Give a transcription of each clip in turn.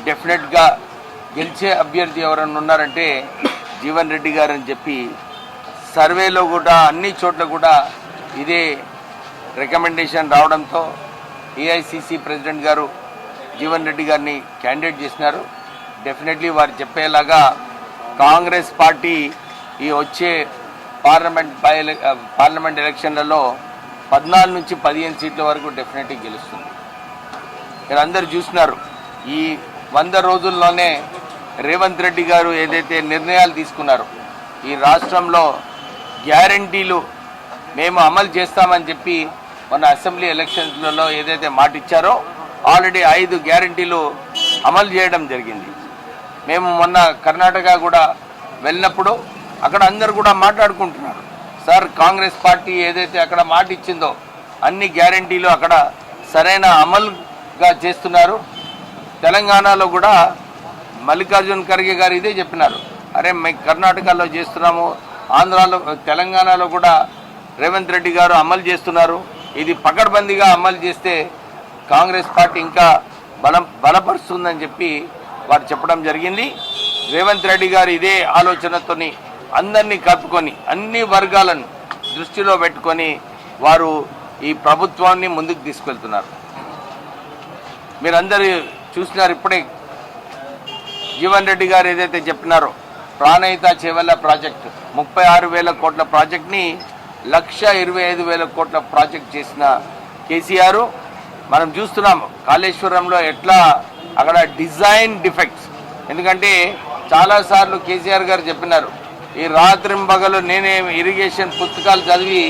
డెఫినెట్గా గెలిచే అభ్యర్థి ఎవరన్నా ఉన్నారంటే జీవన్ రెడ్డి గారు అని చెప్పి సర్వేలో కూడా అన్ని చోట్ల కూడా ఇదే రికమెండేషన్ రావడంతో ఏఐసిసి ప్రెసిడెంట్ గారు జీవన్ రెడ్డి గారిని క్యాండిడేట్ చేసినారు. డెఫినెట్లీ వారు చెప్పేలాగా కాంగ్రెస్ పార్టీ ఈ వచ్చే పార్లమెంట్ ఎలక్షన్లలో 14 నుంచి 15 సీట్ల వరకు డెఫినెట్గా గెలుస్తుంది. మీరు అందరు చూసినారు, ఈ 100 రోజుల్లోనే రేవంత్ రెడ్డి గారు ఏదైతే నిర్ణయాలు తీసుకున్నారో ఈ రాష్ట్రంలో గ్యారంటీలు మేము అమలు చేస్తామని చెప్పి మన అసెంబ్లీ ఎలక్షన్స్లలో ఏదైతే మాట ఇచ్చారో ఆల్రెడీ 5 గ్యారంటీలు అమలు చేయడం జరిగింది. మేము మొన్న కర్ణాటక కూడా వెళ్ళినప్పుడు అక్కడ అందరు కూడా మాట్లాడుకుంటున్నారు, సార్ కాంగ్రెస్ పార్టీ ఏదైతే అక్కడ మాట ఇచ్చిందో అన్ని గ్యారంటీలు అక్కడ సరైన అమలుగా చేస్తున్నారు. తెలంగాణలో కూడా మల్లికార్జున్ ఖర్గే గారు ఇదే చెప్పినారు, అరే మేము కర్ణాటకలో చేస్తున్నాము, ఆంధ్రాలో తెలంగాణలో కూడా రేవంత్ రెడ్డి గారు అమలు చేస్తున్నారు, ఇది పకడ్బందీగా అమలు చేస్తే కాంగ్రెస్ పార్టీ ఇంకా బలపరుస్తుందని చెప్పి వారు చెప్పడం జరిగింది. రేవంత్ రెడ్డి గారు ఇదే ఆలోచనతోని అందరినీ కలుపుకొని అన్ని వర్గాలను దృష్టిలో పెట్టుకొని వారు ఈ ప్రభుత్వాన్ని ముందుకు తీసుకెళ్తున్నారు. మీరందరూ చూసినారు, ఇప్పుడే జీవన్ రెడ్డి గారు ఏదైతే చెప్పినారో ప్రాణహిత చేవెళ్ల ప్రాజెక్టు 36,000 కోట్ల ప్రాజెక్ట్ని 1,25,000 కోట్ల ప్రాజెక్ట్ చేసిన కేసీఆర్. మనం చూస్తున్నాము కాళేశ్వరంలో ఎట్లా అక్కడ డిజైన్ డిఫెక్ట్స్, ఎందుకంటే చాలాసార్లు కేసీఆర్ గారు చెప్పినారు, ఈ రాత్రింబగలు నేనే ఇరిగేషన్ పుస్తకాలు చదివి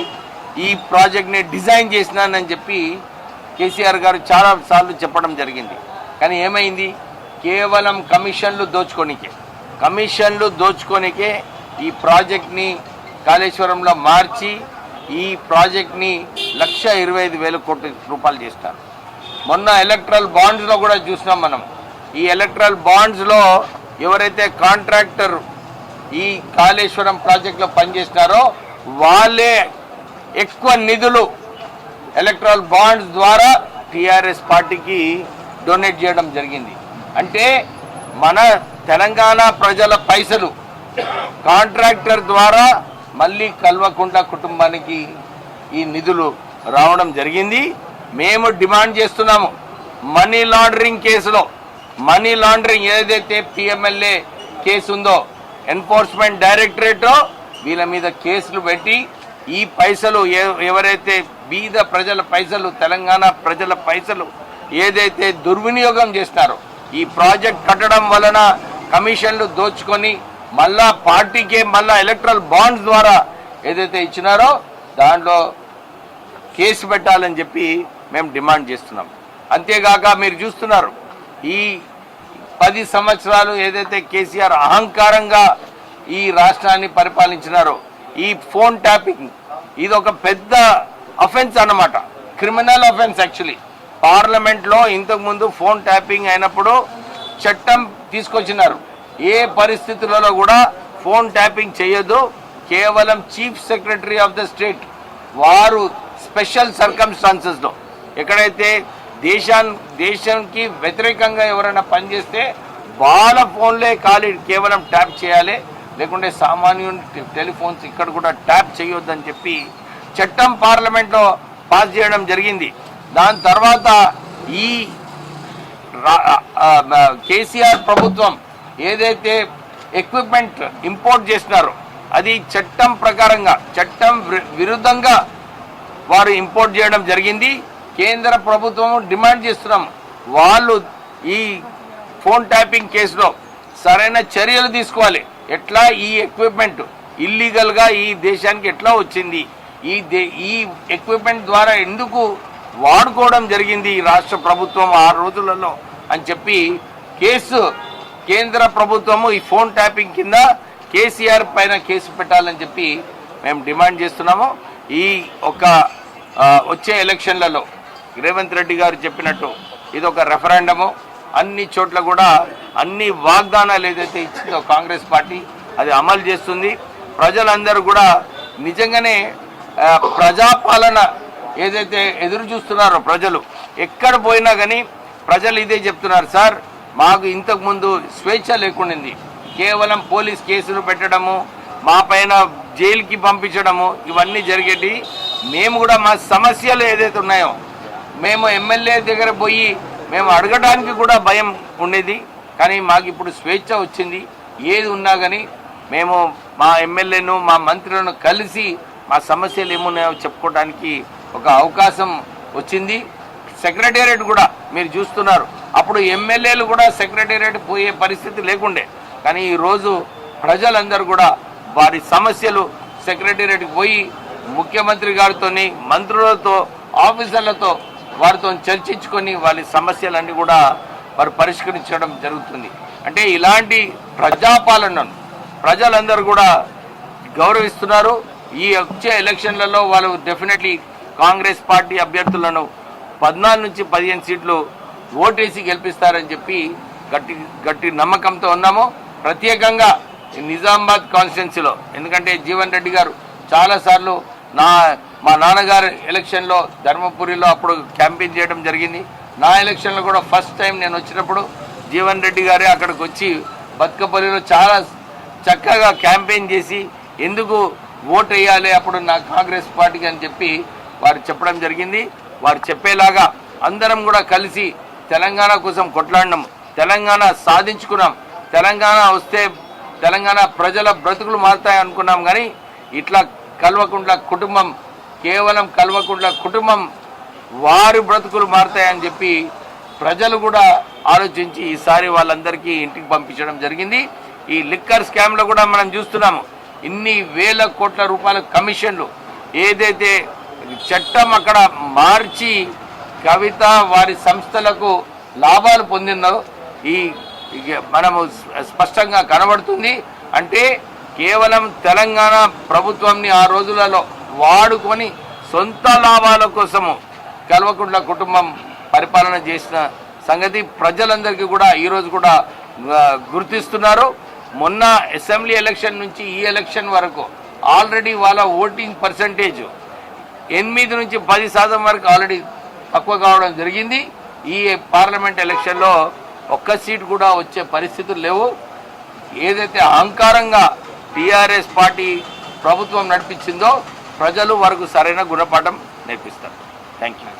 ఈ ప్రాజెక్ట్ని డిజైన్ చేసినానని చెప్పి కేసీఆర్ గారు చాలాసార్లు చెప్పడం జరిగింది. కానీ ఏమైంది, కేవలం కమిషన్లు దోచుకోనికే ఈ ప్రాజెక్ట్ని కాళేశ్వరంలో మార్చి ఈ ప్రాజెక్ట్ని 1,25,000 కోట్ల రూపాయలు చేస్తారు. మొన్న ఎలక్ట్రల్ బాండ్స్లో కూడా చూసినాం మనం. ఈ ఎలక్ట్రల్ బాండ్స్లో ఎవరైతే కాంట్రాక్టర్ ఈ కాళేశ్వరం ప్రాజెక్టులో పనిచేస్తారో వాళ్ళే ఎక్కువ నిధులు ఎలక్ట్రల్ బాండ్స్ ద్వారా టీఆర్ఎస్ పార్టీకి డొనేట్ చేయడం జరిగింది. అంటే మన తెలంగాణ ప్రజల పైసలు కాంట్రాక్టర్ ద్వారా మళ్ళీ కల్వకుంట్ల కుటుంబానికి ఈ నిధులు రావడం జరిగింది. మేము డిమాండ్ చేస్తున్నాము, మనీ లాండరింగ్ కేసులో ఏదైతే పిఎంఎల్ఏ కేసు ఉందో ఎన్ఫోర్స్మెంట్ డైరెక్టరేట్ వీళ్ళ మీద కేసులు పెట్టి ఈ పైసలు ఎవరైతే బీద ప్రజల పైసలు తెలంగాణ ప్రజల పైసలు ఏదైతే దుర్వినియోగం చేస్తారో ఈ ప్రాజెక్ట్ కట్టడం వలన కమిషన్లు దోచుకొని మళ్ళా పార్టీకే మళ్ళా ఎలక్ట్రల్ బాండ్స్ ద్వారా ఏదైతే ఇచ్చినారో దాంట్లో కేసు పెట్టాలని చెప్పి మేము డిమాండ్ చేస్తున్నాం. అంతేగాక మీరు చూస్తున్నారు, ఈ 10 సంవత్సరాలు ఏదైతే కేసీఆర్ అహంకారంగా ఈ రాష్ట్రాన్ని పరిపాలించినారో ఈ ఫోన్ ట్యాపింగ్ ఇది ఒక పెద్ద అఫెన్స్ అన్నమాట, క్రిమినల్ అఫెన్స్. యాక్చువల్లీ పార్లమెంట్లో ఇంతకుముందు ఫోన్ ట్యాపింగ్ అయినప్పుడు చట్టం తీసుకొచ్చినారు, ఏ పరిస్థితులలో కూడా ఫోన్ ట్యాపింగ్ చేయొద్దు, కేవలం chief secretary of the state వారు స్పెషల్ సర్కమ్స్టాన్సెస్లో ఎక్కడైతే దేశానికి వ్యతిరేకంగా ఎవరైనా పనిచేస్తే వాళ్ళ ఫోన్లే కేవలం ట్యాప్ చేయాలి, లేకుంటే సామాన్యుని టెలిఫోన్స్ ఇక్కడ కూడా ట్యాప్ చేయొద్దని చెప్పి చట్టం పార్లమెంట్లో పాస్ చేయడం జరిగింది. దాని తర్వాత ఈ కేసీఆర్ ప్రభుత్వం ఏదైతే ఎక్విప్మెంట్ ఇంపోర్ట్ చేసినారో అది చట్టం ప్రకారంగా చట్టం విరుద్ధంగా వారు ఇంపోర్ట్ చేయడం జరిగింది. కేంద్ర ప్రభుత్వం డిమాండ్ చేస్తున్నాం, వాళ్ళు ఈ ఫోన్ ట్యాపింగ్ కేసులో సరైన చర్యలు తీసుకోవాలి. ఎట్లా ఈ ఎక్విప్మెంట్ ఇల్లీగల్గా ఈ దేశానికి ఎట్లా వచ్చింది, ఈ ఎక్విప్మెంట్ ద్వారా ఎందుకు వాడుకోవడం జరిగింది ఈ రాష్ట్ర ప్రభుత్వం 6 రోజులలో అని చెప్పి కేంద్ర ప్రభుత్వము ఈ ఫోన్ ట్యాపింగ్ కింద కేసీఆర్ పైన కేసు పెట్టాలని చెప్పి మేము డిమాండ్ చేస్తున్నాము. ఈ వచ్చే ఎలక్షన్లలో రేవంత్ రెడ్డి గారు చెప్పినట్టు ఇది ఒక రెఫరెండము, అన్ని చోట్ల కూడా అన్ని వాగ్దానాలు ఏదైతే ఇచ్చిందో కాంగ్రెస్ పార్టీ అది అమలు చేస్తుంది. ప్రజలందరూ కూడా నిజంగానే ప్రజాపాలన ఏదైతే ఎదురు చూస్తున్నారో ప్రజలు ఎక్కడ పోయినా కానీ ప్రజలు ఇదే చెప్తున్నారు, సార్ మాకు ఇంతకుముందు స్వేచ్ఛ లేకుండింది. కేవలం పోలీస్ కేసులు పెట్టడము, మా పైన జైలుకి పంపించడము, ఇవన్నీ జరిగేటి. మేము కూడా మా సమస్యలు ఏదైతే ఉన్నాయో మేము ఎమ్మెల్యే దగ్గర పోయి మేము అడగడానికి కూడా భయం ఉండేది. కానీ మాకు ఇప్పుడు స్వేచ్ఛ వచ్చింది. ఏది ఉన్నా కానీ మేము మా ఎమ్మెల్యేను మా మంత్రులను కలిసి మా సమస్యలు ఏమున్నాయో చెప్పుకోవడానికి ఒక అవకాశం వచ్చింది. సెక్రటేరియట్ కూడా మీరు చూస్తున్నారు, అప్పుడు ఎమ్మెల్యేలు కూడా సెక్రటేరియట్ పోయే పరిస్థితి లేకుండే. కానీ ఈరోజు ప్రజలందరూ కూడా వారి సమస్యలు సెక్రటేరియట్కి పోయి ముఖ్యమంత్రి గారితో, మంత్రులతో, ఆఫీసర్లతో వారితో చర్చించుకొని వాళ్ళ సమస్యలన్నీ కూడా వారు పరిష్కరించడం జరుగుతుంది. అంటే ఇలాంటి ప్రజాపాలనను ప్రజలందరూ కూడా గౌరవిస్తున్నారు. ఈ వచ్చే ఎలక్షన్లలో వాళ్ళు డెఫినెట్లీ కాంగ్రెస్ పార్టీ అభ్యర్థులను 14 నుంచి 15 సీట్లు ఓటేసి గెలిపిస్తారని చెప్పి గట్టి నమ్మకంతో ఉన్నాము. ప్రత్యేకంగా నిజామాబాద్ కాన్స్టిట్యున్సీలో, ఎందుకంటే జీవన్ రెడ్డి గారు చాలాసార్లు మా నాన్నగారు ఎలక్షన్లో ధర్మపురిలో అప్పుడు క్యాంపెయిన్ చేయడం జరిగింది. నా ఎలక్షన్లో కూడా ఫస్ట్ టైం నేను వచ్చినప్పుడు జీవన్ రెడ్డి గారే అక్కడికి వచ్చి బతుకపల్లిలో చాలా చక్కగా క్యాంపెయిన్ చేసి ఎందుకు ఓటు వేయాలి అప్పుడు నా కాంగ్రెస్ పార్టీకి అని చెప్పి వారు చెప్పడం జరిగింది. వారు చెప్పేలాగా అందరం కూడా కలిసి తెలంగాణ కోసం కొట్లాడినాం, తెలంగాణ సాధించుకున్నాం. తెలంగాణ వస్తే తెలంగాణ ప్రజల బ్రతుకులు మారుతాయి అనుకున్నాం. కానీ ఇట్లా కల్వకుంట్ల కుటుంబం, కేవలం కల్వకుంట్ల కుటుంబం వారి బ్రతుకులు మారుతాయని చెప్పి ప్రజలు కూడా ఆలోచించి ఈసారి వాళ్ళందరికీ ఇంటికి పంపించడం జరిగింది. ఈ లిక్కర్ స్కామ్లో కూడా మనం చూస్తున్నాము, ఇన్ని వేల కోట్ల రూపాయల కమిషన్లు ఏదైతే చట్టం అక్కడ మార్చి కవిత వారి సంస్థలకు లాభాలు పొందిందో ఈ మనము స్పష్టంగా కనబడుతుంది. అంటే కేవలం తెలంగాణ ప్రభుత్వంని ఆ రోజులలో వాడుకొని సొంత లాభాల కోసము కల్వకుంట్ల కుటుంబం పరిపాలన చేసిన సంగతి ప్రజలందరికీ కూడా ఈరోజు కూడా గుర్తిస్తున్నారు. మొన్న అసెంబ్లీ ఎలక్షన్ నుంచి ఈ ఎలక్షన్ వరకు ఆల్రెడీ వాళ్ళ ఓటింగ్ పర్సంటేజ్ 8 నుంచి 10% వరకు ఆల్రెడీ తక్కువ కావడం జరిగింది. ఈ పార్లమెంట్ ఎలక్షన్లో ఒక్క సీటు కూడా వచ్చే పరిస్థితులు లేవు. ఏదైతే అహంకారంగా టీఆర్ఎస్ పార్టీ ప్రభుత్వం నడిపించిందో ప్రజలు వరకు సరైన గుణపాఠం నేర్పిస్తారు. Thank you.